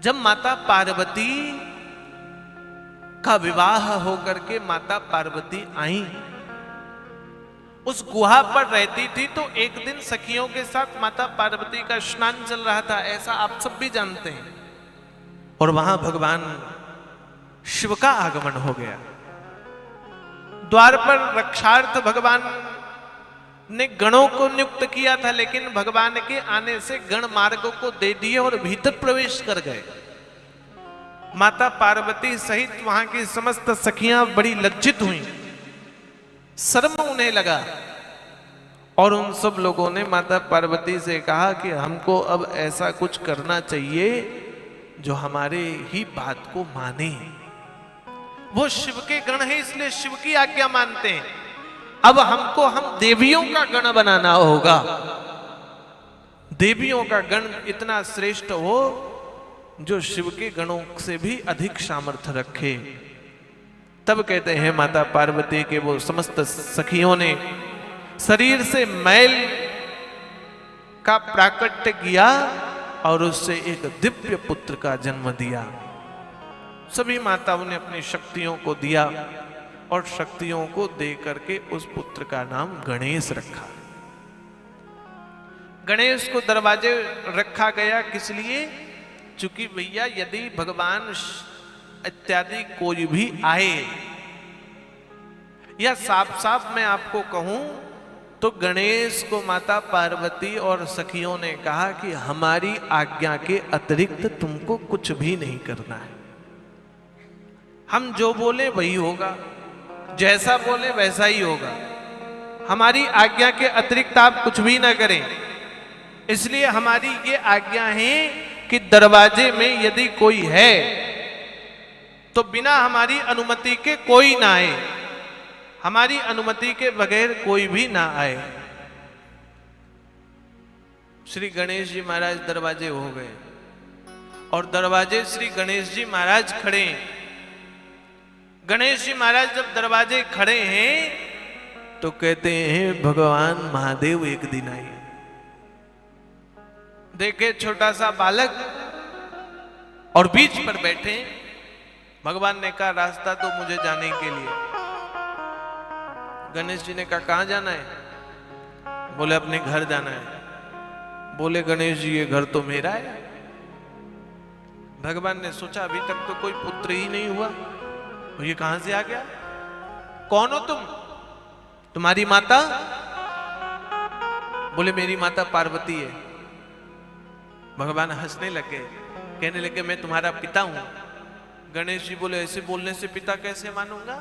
जब माता पार्वती का विवाह होकर के माता पार्वती आई, उस गुहा पर रहती थी, तो एक दिन सखियों के साथ माता पार्वती का स्नान चल रहा था, ऐसा आप सब भी जानते हैं। और वहां भगवान शिव का आगमन हो गया। द्वार पर रक्षार्थ भगवान ने गणों को नियुक्त किया था, लेकिन भगवान के आने से गण मार्ग को दे दिए और भीतर प्रवेश कर गए। माता पार्वती सहित वहां की समस्त सखियां बड़ी लज्जित हुई, शर्म उन्हें लगा, और उन सब लोगों ने माता पार्वती से कहा कि हमको अब ऐसा कुछ करना चाहिए जो हमारे ही बात को माने। वो शिव के गण है, इसलिए शिव की आज्ञा मानते हैं। अब हमको हम देवियों का गण बनाना होगा। देवियों का गण इतना श्रेष्ठ हो जो शिव के गणों से भी अधिक सामर्थ्य रखे। तब कहते हैं माता पार्वती के वो समस्त सखियों ने शरीर से मैल का प्राकट्य किया और उससे एक दिव्य पुत्र का जन्म दिया। सभी माताओं ने अपनी शक्तियों को दिया और शक्तियों को दे करके उस पुत्र का नाम गणेश रखा। गणेश को दरवाजे रखा गया, किस लिए? चूंकि भैया यदि भगवान इत्यादि कोई भी आए, या साफ साफ मैं आपको कहूं तो गणेश को माता पार्वती और सखियों ने कहा कि हमारी आज्ञा के अतिरिक्त तुमको कुछ भी नहीं करना है। हम जो बोले वही होगा, जैसा बोले वैसा ही होगा। हमारी आज्ञा के अतिरिक्त आप कुछ भी ना करें। इसलिए हमारी ये आज्ञा है कि दरवाजे में यदि कोई है तो बिना हमारी अनुमति के कोई ना आए, हमारी अनुमति के बगैर कोई भी ना आए। श्री गणेश जी महाराज दरवाजे हो गए और दरवाजे श्री गणेश जी महाराज खड़े हैं। गणेश जी महाराज जब दरवाजे खड़े हैं तो कहते हैं भगवान महादेव एक दिन आए। देखे छोटा सा बालक और बीच पर बैठे। भगवान ने कहा रास्ता तो मुझे जाने के लिए। गणेश जी ने कहा कहां जाना है? बोले अपने घर जाना है। बोले गणेश जी ये घर तो मेरा है। भगवान ने सोचा अभी तक तो कोई पुत्र ही नहीं हुआ, ये कहां से आ गया? कौन हो तुम? तुम्हारी माता? बोले मेरी माता पार्वती है। भगवान हंसने लगे, कहने लगे मैं तुम्हारा पिता हूं। गणेश जी बोले ऐसे बोलने से पिता कैसे मानूंगा?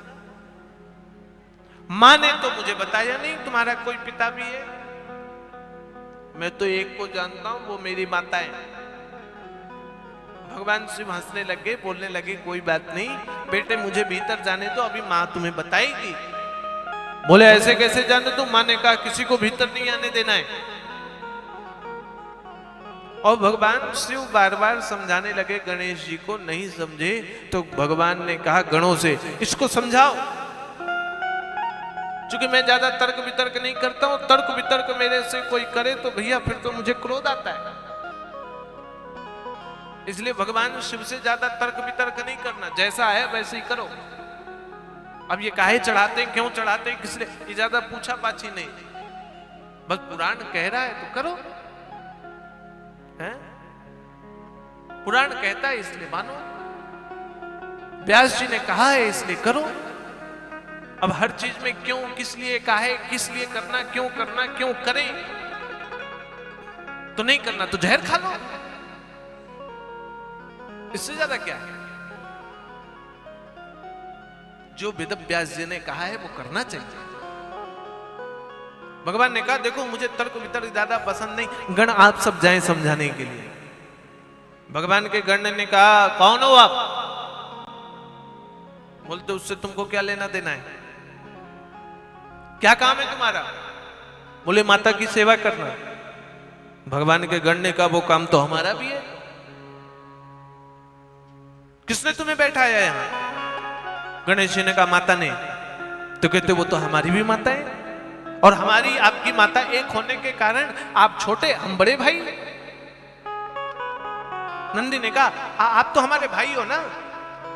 मां ने तो मुझे बताया नहीं तुम्हारा कोई पिता भी है। मैं तो एक को जानता हूं, वो मेरी माता है। भगवान शिव हंसने लगे, बोलने लगे कोई बात नहीं बेटे, मुझे भीतर जाने दो, अभी मां तुम्हें बताएगी। बोले ऐसे कैसे जाने दो? मां ने कहा किसी को भीतर नहीं आने देना है। और भगवान शिव बार बार समझाने लगे गणेश जी को, नहीं समझे तो भगवान ने कहा गणों से इसको समझाओ। क्योंकि मैं ज्यादा तर्क वितर्क नहीं करता हूं, तर्क वितर्क मेरे से कोई करे तो भैया फिर तो मुझे क्रोध आता है। इसलिए भगवान शिव से ज्यादा तर्क वितर्क नहीं करना, जैसा है वैसे ही करो। अब ये काहे चढ़ाते हैं, क्यों चढ़ाते हैं, किसने, ये ज्यादा पूछा पाछी नहीं, बस पुराण कह रहा है तो करो। है? पुराण कहता है इसलिए मानो, व्यास जी ने कहा है इसलिए करो। अब हर चीज में क्यों, किस लिए कहा है, किस लिए करना, क्यों करें, तो नहीं करना तो जहर खा लो, इससे ज्यादा क्या है? जो वेद व्यास जी ने कहा है वो करना चाहिए। भगवान ने कहा देखो मुझे तर्क वितर्क ज्यादा पसंद नहीं, गण आप सब जाएं समझाने के लिए। भगवान के गण ने कहा कौन हो आप? बोलते उससे तुमको क्या लेना देना है, क्या काम है तुम्हारा? बोले माता की सेवा करना। भगवान के गण ने कहा वो काम तो हमारा भी है, किसने तुम्हें बैठाया यहां? गणेश जी ने कहा माता ने। तो कहते वो तो हमारी भी माता है, और हमारी आपकी माता एक होने के कारण आप छोटे हम बड़े भाई। नंदी ने कहा आप तो हमारे भाई हो ना,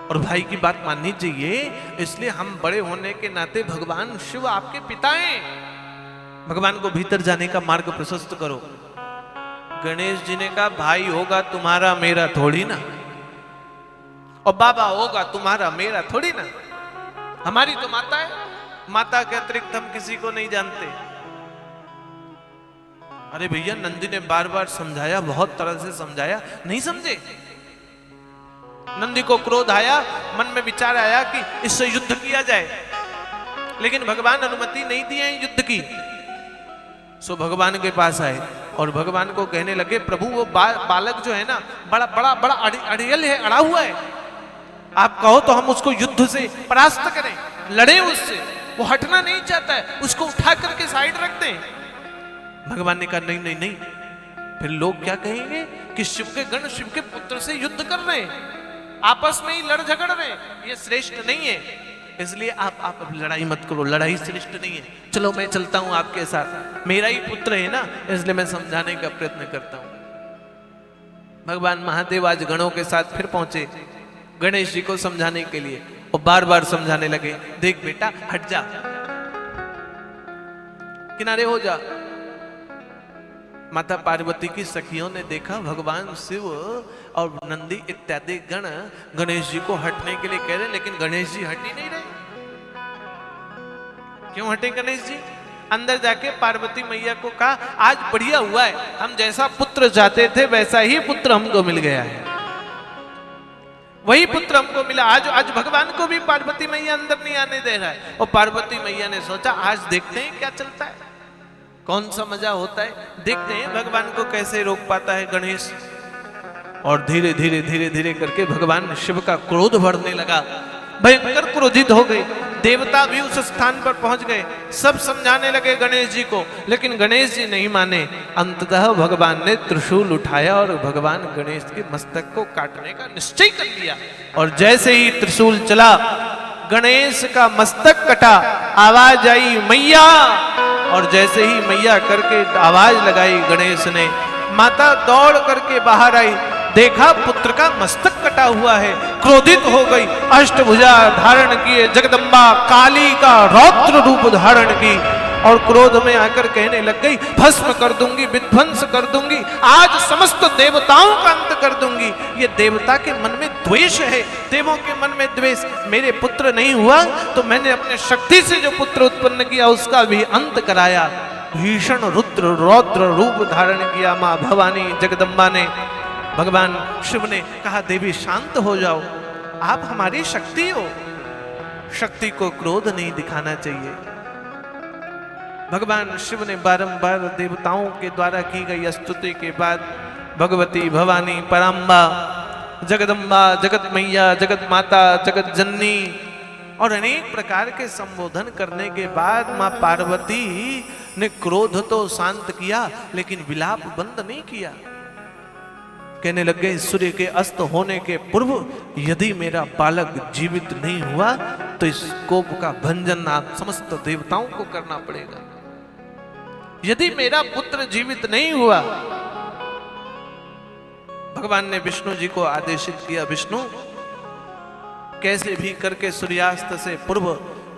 और भाई की बात माननी चाहिए, इसलिए हम बड़े होने के नाते भगवान शिव आपके पिता हैं, भगवान को भीतर जाने का मार्ग प्रशस्त करो। गणेश जी ने कहा भाई होगा तुम्हारा मेरा थोड़ी ना, और बाबा होगा तुम्हारा मेरा थोड़ी ना, हमारी तो माता है, माता के अतिरिक्त हम किसी को नहीं जानते। अरे भैया नंदी ने बार बार समझाया, बहुत तरह से समझाया, नहीं समझे। नंदी को क्रोध आया, मन में विचार आया कि इससे युद्ध किया जाए, लेकिन भगवान अनुमति नहीं दिए युद्ध की। सो भगवान के पास आए और भगवान को कहने लगे प्रभु वो बालक जो है ना बड़ा बड़ा बड़ा अड़ियल है, अड़ा हुआ है, आप कहो तो हम उसको युद्ध से परास्त करें, लड़े उससे, वो हटना नहीं चाहता है, उसको उठा करके साइड रख दें। भगवान ने कहा नहीं नहीं नहीं, फिर लोग क्या कहेंगे कि शिव के गण शिव के पुत्र से युद्ध कर रहे हैं, आपस में ही लड़ झगड़ रहे हैं, ये श्रेष्ठ नहीं है, इसलिए आप लड़ाई मत करो, लड़ाई श्रेष्ठ नहीं है, चलो मैं चलता हूं आपके साथ, मेरा ही पुत्र है ना, इसलिए मैं समझाने का प्रयत्न करता हूं। भगवान महादेव आज गणों के साथ फिर पहुंचे गणेश जी को समझाने के लिए, और बार बार समझाने लगे, देख बेटा हट जा, किनारे हो जा। माता पार्वती की सखियों ने देखा भगवान शिव और नंदी इत्यादि गण गणेश जी को हटने के लिए कह रहे, लेकिन गणेश जी हट ही नहीं रहे। क्यों हटे गणेश जी? अंदर जाके पार्वती मैया को कहा आज बढ़िया हुआ है, हम जैसा पुत्र चाहते थे वैसा ही पुत्र हमको मिल गया है, वही पुत्र हमको मिला। आज भगवान को भी पार्वती मैया अंदर नहीं आने दे रहा है, और पार्वती मैया ने सोचा आज देखते हैं क्या चलता है, कौन सा मजा होता है, देखते हैं भगवान को कैसे रोक पाता है गणेश। और धीरे धीरे धीरे धीरे करके भगवान शिव का क्रोध बढ़ने लगा, भयंकर क्रोधित हो गए, देवता भी उस स्थान पर पहुंच गए, सब समझाने लगे गणेश जी को, लेकिन गणेश जी नहीं माने। अंततः भगवान ने त्रिशूल उठाया और भगवान गणेश के मस्तक को काटने का निश्चय कर लिया, और जैसे ही त्रिशूल चला गणेश का मस्तक कटा, आवाज आई मैया, और जैसे ही मैया करके आवाज लगाई गणेश ने, माता दौड़ करके बाहर आई, देखा पुत्र का मस्तक कटा हुआ है, क्रोधित हो गई, अष्टभुजा धारण किए, जगदम्बा काली का रौद्र रूप धारण की, और क्रोध में आकर कहने लग गई भस्म कर दूंगी, विध्वंस कर दूंगी, आज समस्त देवताओं का अंत कर दूंगी। ये देवता के मन में द्वेष है, देवों के मन में द्वेष, मेरे पुत्र नहीं हुआ तो मैंने अपने शक्ति से जो पुत्र उत्पन्न किया उसका भी अंत कराया। भीषण रुद्र रौद्र रूप धारण किया मां भवानी जगदम्बा ने। भगवान शिव ने कहा देवी शांत हो जाओ, आप हमारी शक्ति हो, शक्ति को क्रोध नहीं दिखाना चाहिए। भगवान शिव ने बारंबार देवताओं के द्वारा की गई स्तुति के बाद भगवती भवानी पराम्बा जगदम्बा जगत मैया जगत माता जगत जननी और अनेक प्रकार के संबोधन करने के बाद मां पार्वती ने क्रोध तो शांत किया, लेकिन विलाप बंद नहीं किया। कहने लग गए सूर्य के अस्त होने के पूर्व यदि मेरा बालक जीवित नहीं हुआ तो इस कोप का भंजन आप समस्त देवताओं को करना पड़ेगा। यदि मेरा पुत्र जीवित नहीं हुआ, भगवान ने विष्णु जी को आदेशित किया, विष्णु कैसे भी करके सूर्यास्त से पूर्व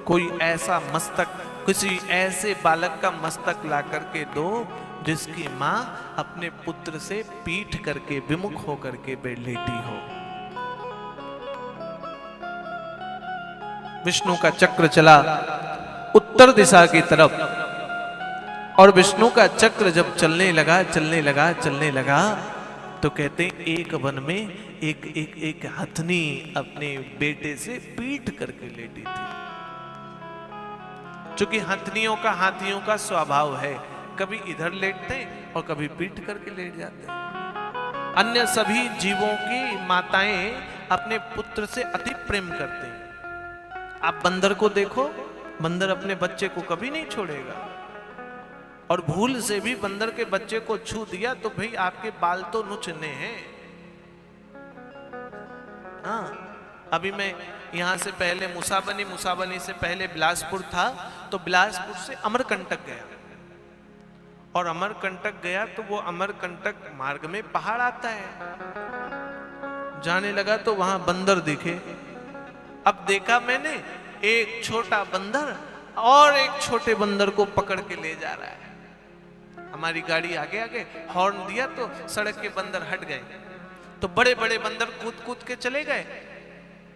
कोई ऐसा मस्तक, किसी ऐसे बालक का मस्तक ला करके दो जिसकी मां अपने पुत्र से पीठ करके विमुख होकर के लेटी हो। विष्णु का चक्र चला उत्तर दिशा की तरफ, और विष्णु का चक्र जब चलने लगा तो कहते एक वन में एक हथनी अपने बेटे से पीठ करके लेटी थी। चूंकि हाथियों का स्वभाव है, कभी इधर लेटते और कभी पीठ करके लेट जाते। अन्य सभी जीवों की माताएं अपने पुत्र से अति प्रेम करते हैं। आप बंदर को देखो, बंदर अपने बच्चे को कभी नहीं छोड़ेगा, और भूल से भी बंदर के बच्चे को छू दिया तो भाई आपके बाल तो नुचने हैं। हाँ, अभी मैं यहां से पहले मुसाबनी से पहले बिलासपुर था, तो बिलासपुर से अमरकंटक गया, और अमरकंटक गया तो वो अमरकंटक मार्ग में पहाड़ आता है, जाने लगा तो वहां बंदर दिखे। अब देखा मैंने एक छोटा बंदर और एक छोटे बंदर को पकड़ के ले जा रहा है। हमारी गाड़ी आगे आगे हॉर्न दिया तो सड़क के बंदर हट गए, तो बड़े बड़े बंदर कूद कूद के चले गए।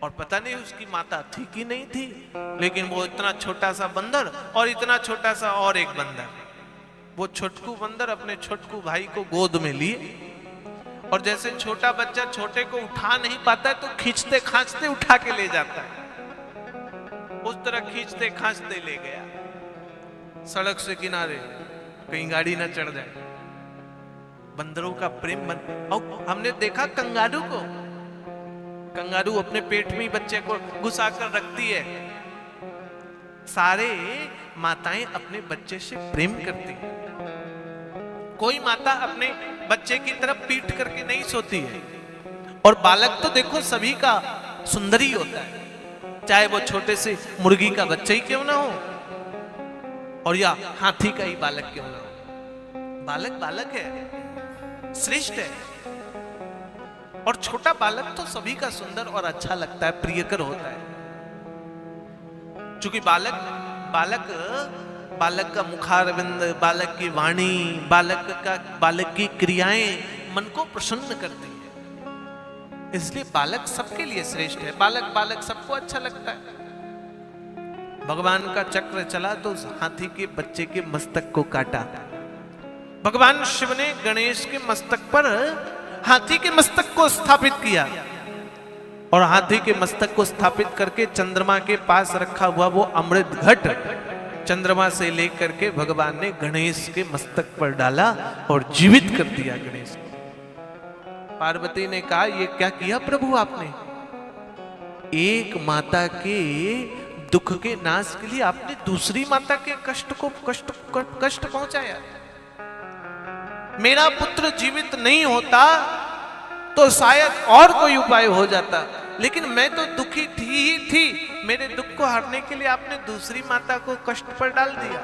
और पता नहीं उसकी माता थी कि नहीं थी, लेकिन वो इतना छोटा सा बंदर और इतना छोटा सा और एक बंदर, वो छोटकू बंदर अपने छोटकू भाई को गोद में लिए, और जैसे छोटा बच्चा छोटे को उठा नहीं पाता है तो खींचते खांचते उठा के ले जाता है, उस तरह खींचते खांचते ले गया सड़क से किनारे, कहीं गाड़ी ना चढ़ जाए। बंदरों का प्रेम और हमने देखा कंगारू को, कंगारू अपने पेट में ही बच्चे को घुसा कर रखती है। सारे माताएं अपने बच्चे से प्रेम करती है। कोई माता अपने बच्चे की तरफ पीठ करके नहीं सोती है। और बालक तो देखो सभी का सुंदर ही होता है, चाहे वो छोटे से मुर्गी का बच्चा ही क्यों ना हो, और या हाथी का ही बालक क्यों ना हो। बालक बालक है, श्रेष्ठ है। और छोटा बालक तो सभी का सुंदर और अच्छा लगता है, प्रियकर होता है। क्योंकि बालक का मुखारविंद, बालक की वाणी, बालक की क्रियाएं मन को प्रसन्न करती है। इसलिए बालक सबके लिए श्रेष्ठ है। बालक सबको अच्छा लगता है। भगवान का चक्र चला तो उस हाथी के बच्चे के मस्तक को काटा। भगवान शिव ने गणेश के मस्तक पर हाथी के मस्तक को स्थापित किया, और हाथी के मस्तक को स्थापित करके चंद्रमा के पास रखा हुआ वो अमृत घट चंद्रमा से लेकर के भगवान ने गणेश के मस्तक पर डाला और जीवित कर दिया गणेश को। पार्वती ने कहा, ये क्या किया प्रभु आपने? एक माता के दुख के नाश के लिए आपने दूसरी माता के कष्ट पहुंचाया। मेरा पुत्र जीवित नहीं होता तो शायद और कोई उपाय हो जाता, लेकिन मैं तो दुखी थी। मेरे दुख को हरने के लिए आपने दूसरी माता को कष्ट पर डाल दिया।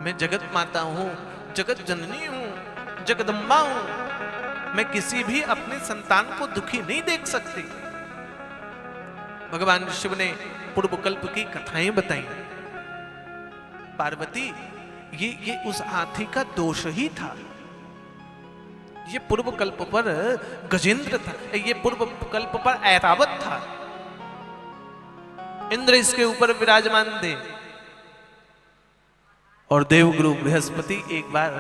मैं जगत माता हूं, जगत जननी हूं, जगदम्बा हूं। मैं किसी भी अपने संतान को दुखी नहीं देख सकती। भगवान शिव ने पूर्व कल्प की कथाएं बताई। पार्वती, ये उस हाथी का दोष ही था। ये पूर्व कल्प पर गजेंद्र था, ये पूर्व कल्प पर ऐरावत था। इंद्र इसके ऊपर विराजमान थे। और देवगुरु बृहस्पति एक बार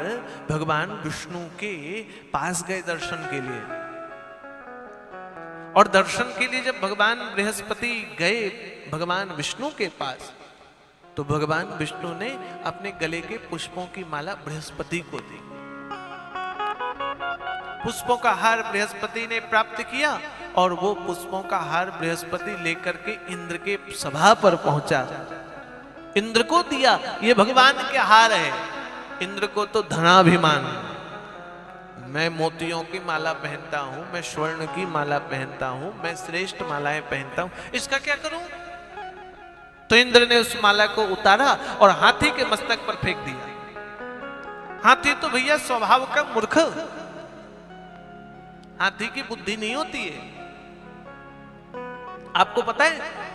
भगवान विष्णु के पास गए दर्शन के लिए। और दर्शन के लिए जब भगवान बृहस्पति गए भगवान विष्णु के पास, तो भगवान विष्णु ने अपने गले के पुष्पों की माला बृहस्पति को दी। पुष्पों का हार बृहस्पति ने प्राप्त किया, और वो पुष्पों का हार बृहस्पति लेकर के इंद्र के सभा पर पहुंचा। इंद्र को दिया। ये भगवान के हार है। इंद्र को तो धनाभिमान, मैं मोतियों की माला पहनता हूं, मैं स्वर्ण की माला पहनता हूं, मैं श्रेष्ठ मालाएं पहनता हूं, इसका क्या करूं? तो इंद्र ने उस माला को उतारा और हाथी के मस्तक पर फेंक दिया। हाथी तो भैया स्वभाव का मूर्ख, हाथी की बुद्धि नहीं होती है। आपको पता है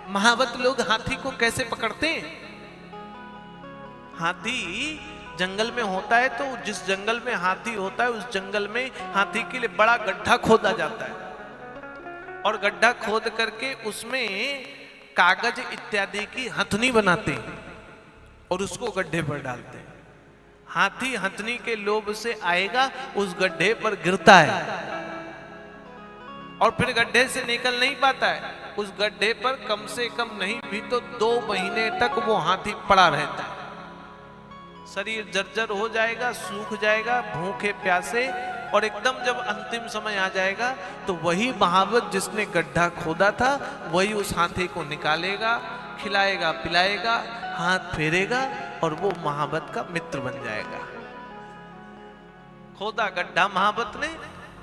महावत लोग हाथी को कैसे पकड़ते हैं? हाथी जंगल में होता है तो जिस जंगल में हाथी होता है उस जंगल में हाथी के लिए बड़ा गड्ढा खोदा जाता है, और गड्ढा खोद करके उसमें कागज इत्यादि की हथनी बनाते हैं और उसको गड्ढे पर डालते हैं। हाथी हथनी के लोभ से आएगा, उस गड्ढे पर गिरता है और फिर गड्ढे से निकल नहीं पाता है। उस गड्ढे पर कम से कम नहीं भी तो 2 महीने तक वो हाथी पड़ा रहता है। शरीर जर्जर हो जाएगा, सूख जाएगा, भूखे प्यासे, और एकदम जब अंतिम समय आ जाएगा तो वही महावत जिसने गड्ढा खोदा था वही उस हाथी को निकालेगा, खिलाएगा, पिलाएगा, हाथ फेरेगा और वो महावत का मित्र बन जाएगा। खोदा गड्ढा महावत ने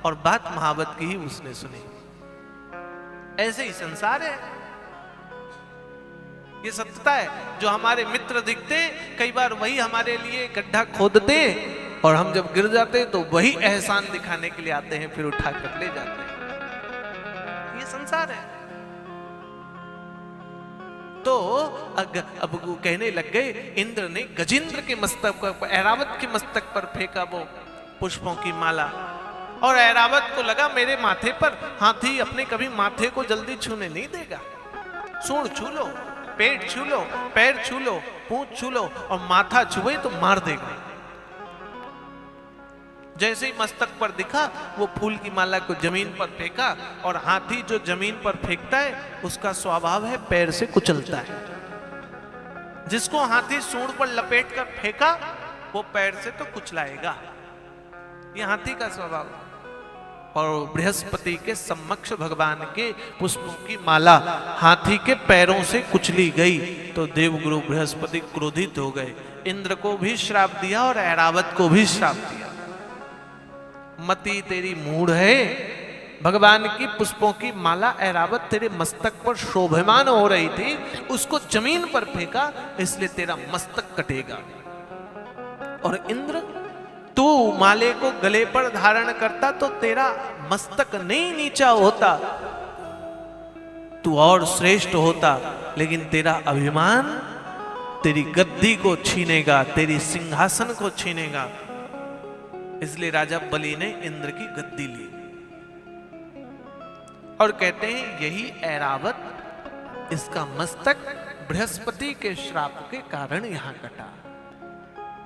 और बात महावत की ही उसने सुनी। ऐसे ही संसार है, ये सत्यता है। जो हमारे मित्र दिखते हैं कई बार वही हमारे लिए गड्ढा खोदते और हम जब गिर जाते हैं तो वही एहसान दिखाने के लिए आते हैं, फिर उठा कर ले जाते हैं। ये संसार है। तो अब वो कहने लग गए, इंद्र ने गजेंद्र के मस्तक पर, ऐरावत के मस्तक पर फेंका वो पुष्पों की माला, और ऐरावत को लगा मेरे माथे पर हाथी अपने कभी माथे को जल्दी छूने नहीं देगा। सूंड छू लो, पेट छू लो, पैर छू लो, पूंछ छू लो, और माथा छुए तो मार देगा। जैसे ही मस्तक पर दिखा, वो फूल की माला को जमीन पर फेंका, और हाथी जो जमीन पर फेंकता है उसका स्वभाव है पैर से कुचलता है। जिसको हाथी सूंड पर लपेट कर फेंका वो पैर से तो कुचलाएगा, ये हाथी का स्वभाव है। और बृहस्पति के समक्ष भगवान के पुष्पों की माला हाथी के पैरों से कुचली गई, तो देवगुरु बृहस्पति क्रोधित हो गए, इंद्र को भी श्राप दिया और ऐरावत को भी श्राप दिया। मति तेरी मूढ़ है, भगवान की पुष्पों की माला ऐरावत तेरे मस्तक पर शोभमान हो रही थी, उसको जमीन पर फेंका, इसलिए तेरा मस्तक कटेगा। और इंद्र, तू माले को गले पर धारण करता तो तेरा मस्तक नहीं नीचा होता, तू और श्रेष्ठ होता, लेकिन तेरा अभिमान तेरी गद्दी को छीनेगा, तेरी सिंहासन को छीनेगा। इसलिए राजा बलि ने इंद्र की गद्दी ली। और कहते हैं यही ऐरावत, इसका मस्तक बृहस्पति के श्राप के कारण यहां कटा।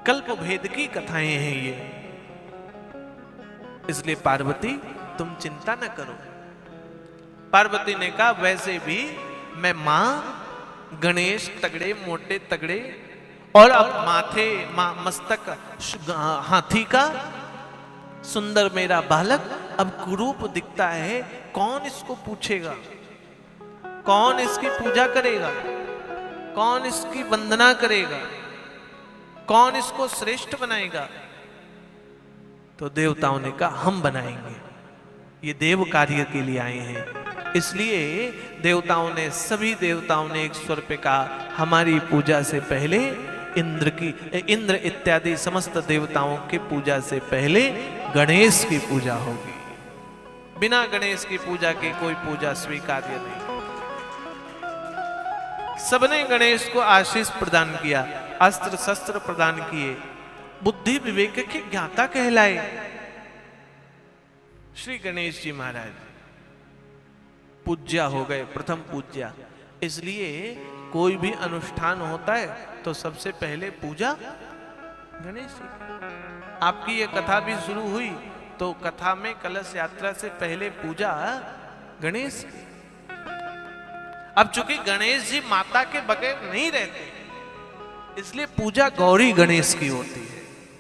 कल्प भेद की कथाएं हैं ये। इसलिए पार्वती तुम चिंता न करो। पार्वती ने कहा वैसे भी मैं मां, गणेश तगड़े मोटे तगड़े, और अब माथे मस्तक हाथी का, सुंदर मेरा बालक अब कुरूप दिखता है, कौन इसको पूछेगा, कौन इसकी पूजा करेगा, कौन इसकी वंदना करेगा, कौन इसको श्रेष्ठ बनाएगा? तो देवताओं ने कहा हम बनाएंगे, ये देव कार्य के लिए आए हैं। इसलिए देवताओं ने, सभी देवताओं ने एक स्वर पे कहा हमारी पूजा से पहले इंद्र इत्यादि समस्त देवताओं की पूजा से पहले गणेश की पूजा होगी। बिना गणेश की पूजा के कोई पूजा स्वीकार्य नहीं। सबने गणेश को आशीष प्रदान किया, अस्त्र शस्त्र प्रदान किए, बुद्धि विवेक के ज्ञाता कहलाए श्री गणेश जी महाराज पूज्या हो गए, प्रथम पूज्या। इसलिए कोई भी अनुष्ठान होता है तो सबसे पहले पूजा गणेश जी। आपकी ये कथा भी शुरू हुई तो कथा में कलश यात्रा से पहले पूजा गणेश। अब चूंकि गणेश जी माता के बगैर नहीं रहते, इसलिए पूजा गौरी गणेश की होती है।